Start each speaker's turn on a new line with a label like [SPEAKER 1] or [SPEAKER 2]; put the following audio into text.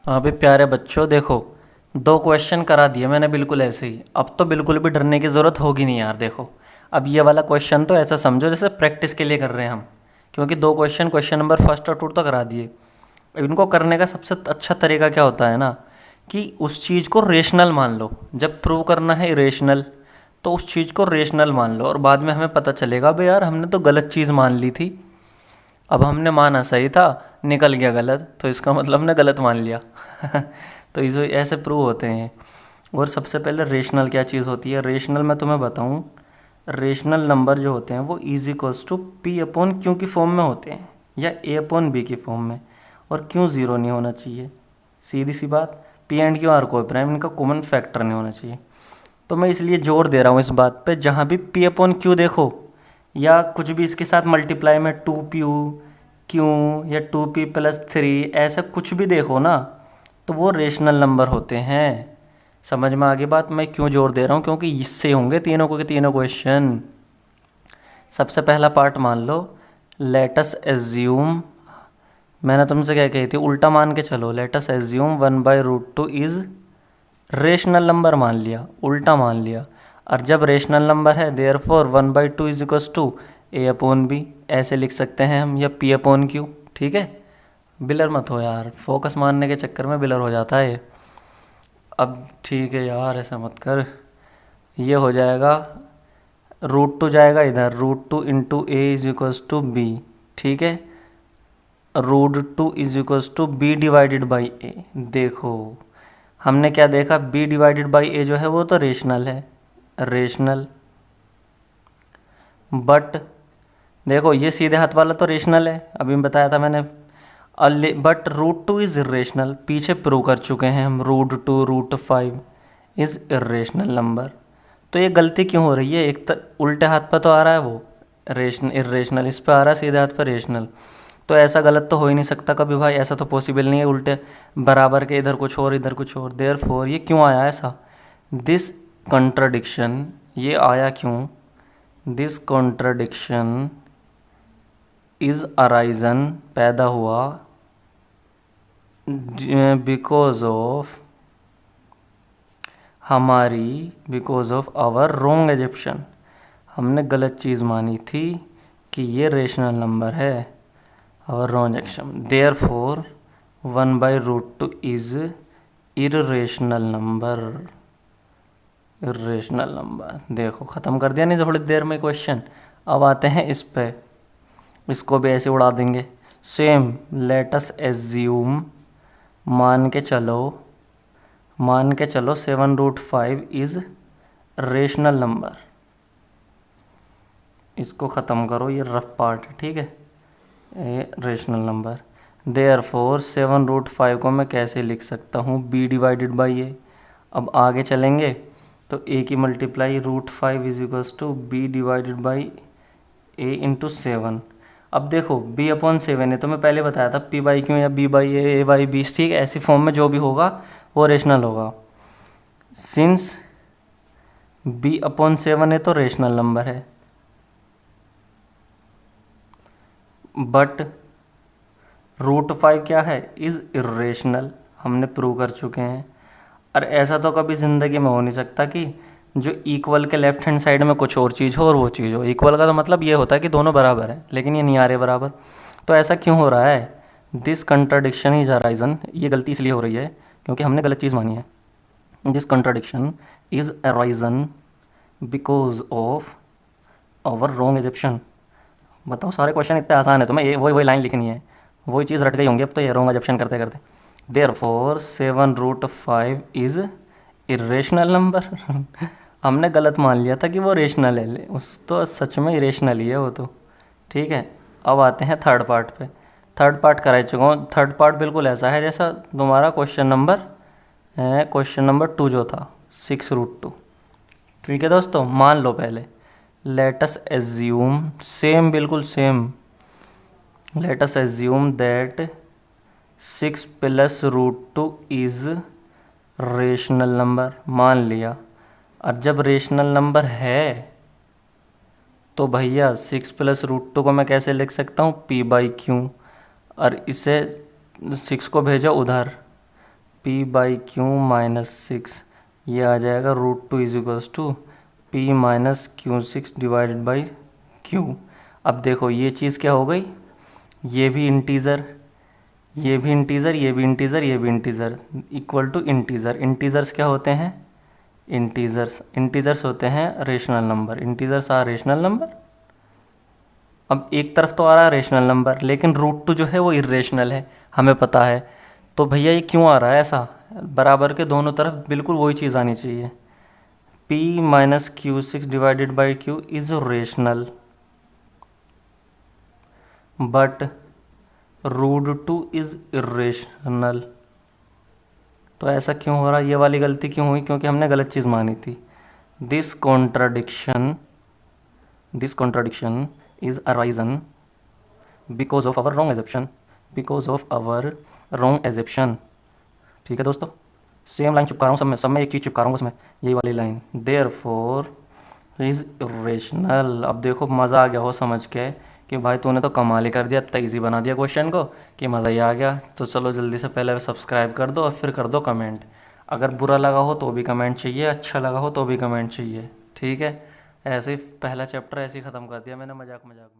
[SPEAKER 1] हाँ भाई प्यारे बच्चों, देखो दो क्वेश्चन करा दिए मैंने बिल्कुल ऐसे ही। अब तो बिल्कुल भी डरने की ज़रूरत होगी नहीं यार। देखो अब ये वाला क्वेश्चन तो ऐसा समझो जैसे प्रैक्टिस के लिए कर रहे हैं हम, क्योंकि दो क्वेश्चन क्वेश्चन नंबर फर्स्ट और टू तो करा दिए। अब इनको करने का सबसे अच्छा तरीका क्या होता है ना, कि उस चीज़ को रेशनल मान लो। जब प्रूव करना है इरेशनल तो उस चीज़ को रेशनल मान लो, और बाद में हमें पता चलेगा भाई यार हमने तो गलत चीज़ मान ली थी। अब हमने माना सही था, निकल गया गलत, तो इसका मतलब हमने गलत मान लिया। तो इस ऐसे प्रूव होते हैं। और सबसे पहले रेशनल क्या चीज़ होती है। रेशनल मैं तुम्हें बताऊं, रेशनल नंबर जो होते हैं वो is equals to P upon Q की फॉर्म में होते हैं, या ए अपॉन बी की फॉर्म में। और क्यों ज़ीरो नहीं होना चाहिए, सीधी सी बात। पी एंड क्यू आर कोई प्राइम, इनका कॉमन फैक्टर नहीं होना चाहिए। तो मैं इसलिए जोर दे रहा हूँ इस बात पे, जहाँ भी पी अपॉन क्यू देखो, या कुछ भी इसके साथ मल्टीप्लाई में टू पी क्यू या टू पी प्लस थ्री, ऐसा कुछ भी देखो ना, तो वो रेशनल नंबर होते हैं। समझ में आगे बात। मैं क्यों जोर दे रहा हूँ, क्योंकि इससे होंगे तीनों के तीनों क्वेश्चन। सबसे पहला पार्ट मान लो, लेटस एज्यूम, मैंने तुमसे क्या कही थी, उल्टा मान के चलो। Let's assume 1/√2 is rational number मान लिया, उल्टा मान लिया। और जब रेशनल नंबर है therefore 1/2 is equals to A upon B, ऐसे लिख सकते हैं हम, या पी अपॉन क्यू। ठीक है, बिलर मत हो यार, फोकस मारने के चक्कर में बिलर हो जाता है ये। अब ठीक है यार, ऐसा मत कर। ये हो जाएगा, √2 जाएगा इधर, √2 into A is equals to B. ठीक है, √2 is equals to B divided by A. देखो हमने क्या देखा, b डिवाइडेड बाई ए जो है वो तो रेशनल है, रेशनल। बट देखो ये सीधे हाथ वाला तो रेशनल है, अभी बताया था मैंने। बट √2 इज़ इरेशनल, पीछे प्रूव कर चुके हैं हम। √2 √5 इज़ इरेशनल नंबर। तो ये गलती क्यों हो रही है, उल्टे हाथ पर तो आ रहा है वो रेशनल इरेशनल, इस पर आ रहा है सीधे हाथ पर रेशनल। तो ऐसा गलत तो हो ही नहीं सकता कभी भाई, ऐसा तो पॉसिबल नहीं है। उल्टे बराबर के इधर कुछ और इधर कुछ और, देयरफॉर ये क्यों आया ऐसा, दिस कॉन्ट्रडिक्शन, ये आया क्यों, दिस कॉन्ट्रडिक्शन इज अराइजन, पैदा हुआ, बिकॉज ऑफ हमारी, because of our wrong assumption, हमने गलत चीज़ मानी थी कि ये रेशनल नंबर है, और wrong action. Therefore 1/√2 is irrational number, irrational number. देखो ख़त्म कर दिया नहीं थोड़ी देर में क्वेश्चन। अब आते हैं इस पे, इसको भी ऐसे उड़ा देंगे। सेम लेटस एज्यूम, मान के चलो, मान के चलो 7√5 इज़ रेशनल नंबर। इसको ख़त्म करो, ये रफ पार्ट है, ठीक है, ए रेशनल नंबर। देयरफॉर 7√5 को मैं कैसे लिख सकता हूँ, b डिवाइडेड बाई ए। अब आगे चलेंगे तो a की multiply √5 is equals to b divided by a into 7। अब देखो b अपॉन 7 है, तो मैं पहले बताया था p बाई क्यू या b by A by B, ठीक है, ऐसी फॉर्म में जो भी होगा वो रेशनल होगा। सिंस b अपॉन 7 है तो रेशनल नंबर है, बट √5 क्या है, इज़ इरेशनल, हमने प्रूव कर चुके हैं। और ऐसा तो कभी ज़िंदगी में हो नहीं सकता कि जो इक्वल के लेफ्ट हैंड साइड में कुछ और चीज़ हो और वो चीज़ हो। इक्वल का तो मतलब ये होता है कि दोनों बराबर हैं, लेकिन ये नहीं आ रहे बराबर। तो ऐसा क्यों हो रहा है, दिस कंट्राडिक्शन इज अराइजन, ये गलती इसलिए हो रही है क्योंकि हमने गलत चीज़ मानी है। This contradiction is arisen because of our wrong assumption. बताओ सारे क्वेश्चन इतने आसान है, तुम्हें ये वही लाइन लिखनी है, वही चीज़ रट गई होंगी अब तो ये रॉन्ग एजप्शन करते करते। Therefore 7√5 is irrational number. हमने गलत मान लिया था कि वो रेशनल है, उस तो सच में इरेशनल ही है वो तो। ठीक है, अब आते हैं थर्ड पार्ट पे। थर्ड पार्ट करा चुका हूँ। थर्ड पार्ट बिल्कुल ऐसा है जैसा तुम्हारा क्वेश्चन नंबर 2 जो था, 6√2। ठीक है दोस्तों, मान लो पहले, लेटस एज्यूम, सेम बिल्कुल same, latus assume that 6 + √2 is rational number, मान लिया। और जब रेशनल नंबर है तो भैया 6 + √2 को मैं कैसे लिख सकता हूँ, p/q, और इसे 6 को भेजा उधर P by Q minus six, ये आ जाएगा √2 is equals to P minus Q six divided by Q. अब देखो ये चीज़ क्या हो गई, ये भी इंटीज़र, ये भी इंटीज़र, ये भी इंटीज़र, ये भी integer, equal to integer. Integers क्या होते हैं, इंटीज़र्स होते हैं rational number, integers are rational number. अब एक तरफ तो आ रहा है रेशनल नंबर, लेकिन √2 जो है वो इरेशनल है, हमें पता है। तो भैया ये क्यों आ रहा है ऐसा, बराबर के दोनों तरफ बिल्कुल वही चीज़ आनी चाहिए। p minus Q six divided by Q is rational but √2 is irrational. तो ऐसा क्यों हो रहा, ये वाली गलती क्यों हुई, क्योंकि हमने गलत चीज़ मानी थी। This contradiction is arisen because of our wrong assumption, ठीक है दोस्तों। सेम लाइन चिपका रहा हूँ सब में एक चीज़ चिपका रहा हूँ उसमें, यही वाली लाइन, देयरफॉर इज इरेशनल। अब देखो मज़ा आ गया हो समझ के कि भाई तूने तो कमाल ही कर दिया, इतना ईजी बना दिया क्वेश्चन को कि मज़ा ही आ गया। तो चलो जल्दी से पहले सब्सक्राइब कर दो और फिर कर दो कमेंट। अगर बुरा लगा हो तो भी कमेंट चाहिए, अच्छा लगा हो तो भी कमेंट चाहिए, ठीक है। ऐसे ही पहला चैप्टर ऐसे ही ख़त्म कर दिया मैंने मजाक मजाक में।